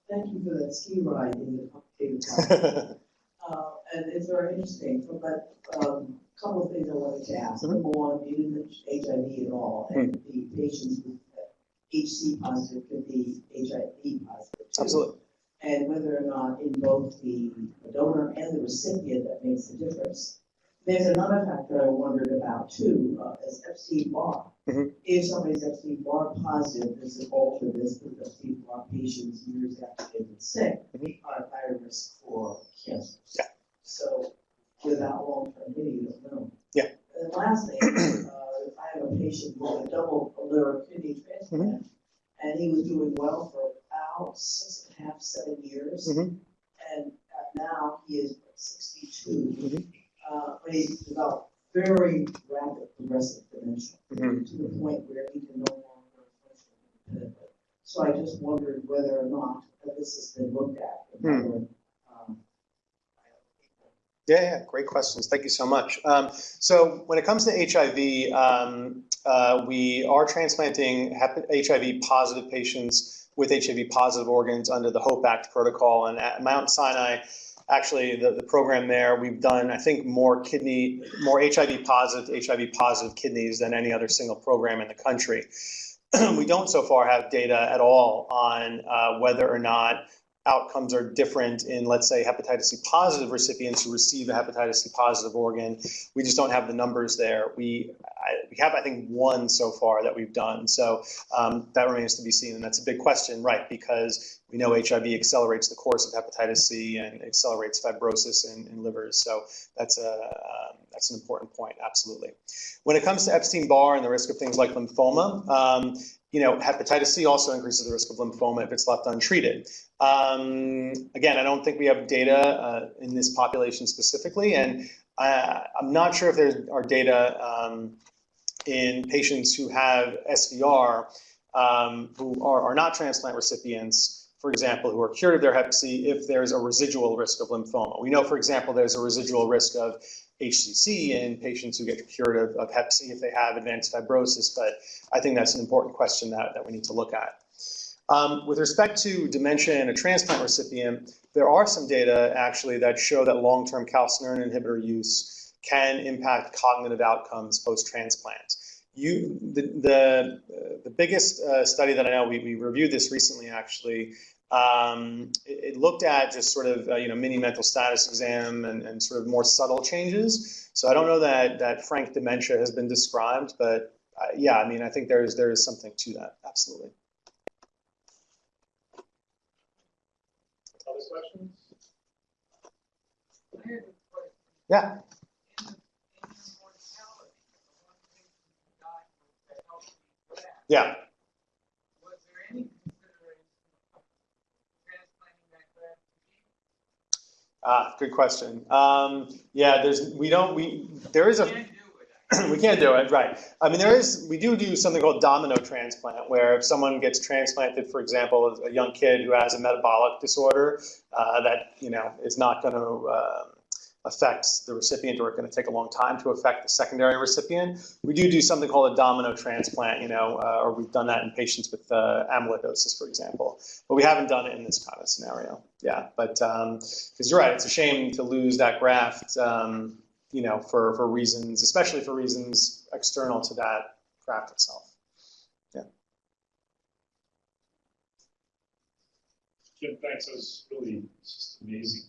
Thank you for that ski ride in the complicated process. And it's very interesting. But a couple of things I wanted to ask. Number one, you didn't mention HIV at all, and the patients with HC positive could be HIV positive too. Absolutely. And whether or not in both the donor and the recipient that makes a difference. There's another factor I wondered about too, is Epstein-Barr. If somebody's Epstein-Barr positive, does it alter this with Epstein-Barr patients years after they've been sick are at higher risk for cancer? Yeah. So without long-term kidney, you don't know. Yeah. And lastly, I have a patient with a double liver kidney transplant, and he was doing well for about 6.5, 7 years, and now he is 62, but he's developed very rapid progressive dementia to the point where he can no longer function independently. So I just wondered whether or not this has been looked at. Yeah, great questions. Thank you so much. So when it comes to HIV, we are transplanting HIV-positive patients with HIV-positive organs under the HOPE Act protocol. And at Mount Sinai, actually, the program there, we've done, I think, more HIV-positive kidneys than any other single program in the country. We don't so far have data at all on whether or not outcomes are different in, let's say, hepatitis C positive recipients who receive a hepatitis C positive organ. We just don't have the numbers there. We have, I think, one so far that we've done. So that remains to be seen. And that's a big question, right? Because we know HIV accelerates the course of hepatitis C and accelerates fibrosis in livers. So that's an important point, absolutely. When it comes to Epstein-Barr and the risk of things like lymphoma, hepatitis C also increases the risk of lymphoma if it's left untreated. Again, I don't think we have data in this population specifically, and I'm not sure if there are data in patients who have SVR who are not transplant recipients, for example, who are cured of their hep C, if there's a residual risk of lymphoma. We know, for example, there's a residual risk of HCC in patients who get cured of hep C if they have advanced fibrosis, but I think that's an important question that we need to look at. With respect to dementia in a transplant recipient, there are some data actually that show that long-term calcineurin inhibitor use can impact cognitive outcomes post-transplant. The biggest study that I know, we reviewed this recently actually, it looked at just sort of mini mental status exam and sort of more subtle changes. So I don't know that frank dementia has been described, but yeah, I mean, I think there is something to that, absolutely. Other questions? Yeah. Yeah. Was there any consideration of transplanting that graft? Good question. Yeah, there is a. We can't do it, right. I mean, we do something called domino transplant, where if someone gets transplanted, for example, a young kid who has a metabolic disorder that, is not going to affect the recipient, or it's going to take a long time to affect the secondary recipient, we do something called a domino transplant, or we've done that in patients with amyloidosis, for example. But we haven't done it in this kind of scenario. Yeah, but because you're right, it's a shame to lose that graft, for reasons, especially for reasons external to that graft itself. Yeah. Jim, thanks. That was really just amazing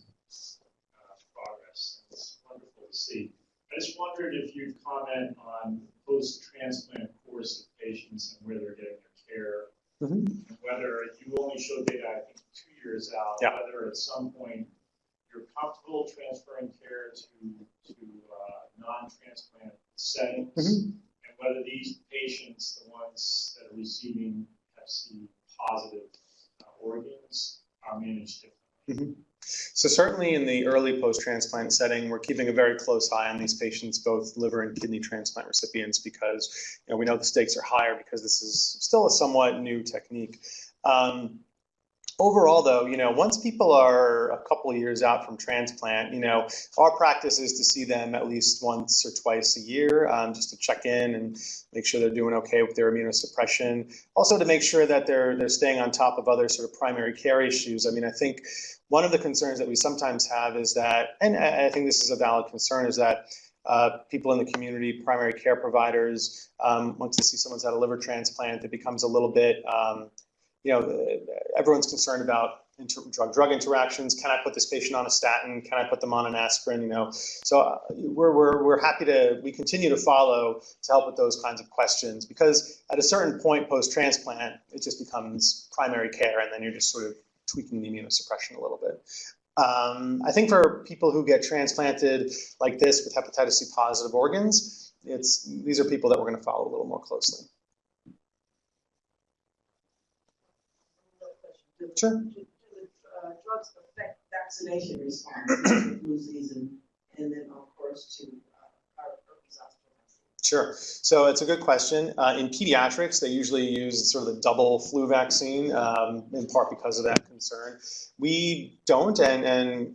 progress. It's wonderful to see. I just wondered if you'd comment on post-transplant course of patients and where they're getting their care, and whether you only showed data, I think, 2 years out, whether at some point you're comfortable transferring care to non-transplant settings, and whether these patients, the ones that are receiving hep C positive organs, are managed differently. So certainly in the early post-transplant setting, we're keeping a very close eye on these patients, both liver and kidney transplant recipients, because we know the stakes are higher because this is still a somewhat new technique. Overall, though, once people are a couple of years out from transplant, our practice is to see them at least once or twice a year, just to check in and make sure they're doing okay with their immunosuppression. Also to make sure that they're staying on top of other sort of primary care issues. I mean, I think one of the concerns that we sometimes have is that, and I think this is a valid concern, is that people in the community, primary care providers, once they see someone's had a liver transplant, it becomes a little bit, everyone's concerned about drug interactions. Can I put this patient on a statin? Can I put them on an aspirin? So we're happy we continue to follow to help with those kinds of questions, because at a certain point post-transplant, it just becomes primary care, and then you're just sort of tweaking the immunosuppression a little bit. I think for people who get transplanted like this with hepatitis C positive organs, these are people that we're going to follow a little more closely. Sure. Do the drugs affect vaccination response to the flu season, and then of course to our herpes zoster vaccine? Sure. So it's a good question. In pediatrics, they usually use sort of the double flu vaccine, in part because of that concern. We don't, and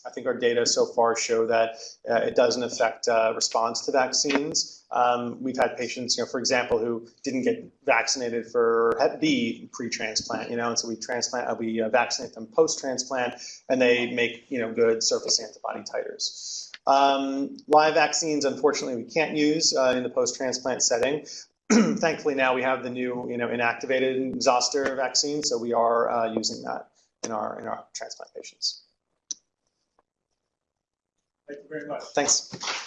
I think our data so far show that it doesn't affect response to vaccines. We've had patients, for example, who didn't get vaccinated for Hep B pre-transplant, and so we vaccinate them post-transplant, and they make, good surface antibody titers. Live vaccines, unfortunately, we can't use in the post-transplant setting. Thankfully, now we have the new, inactivated zoster vaccine, so we are using that in our transplant patients. Thank you very much. Thanks.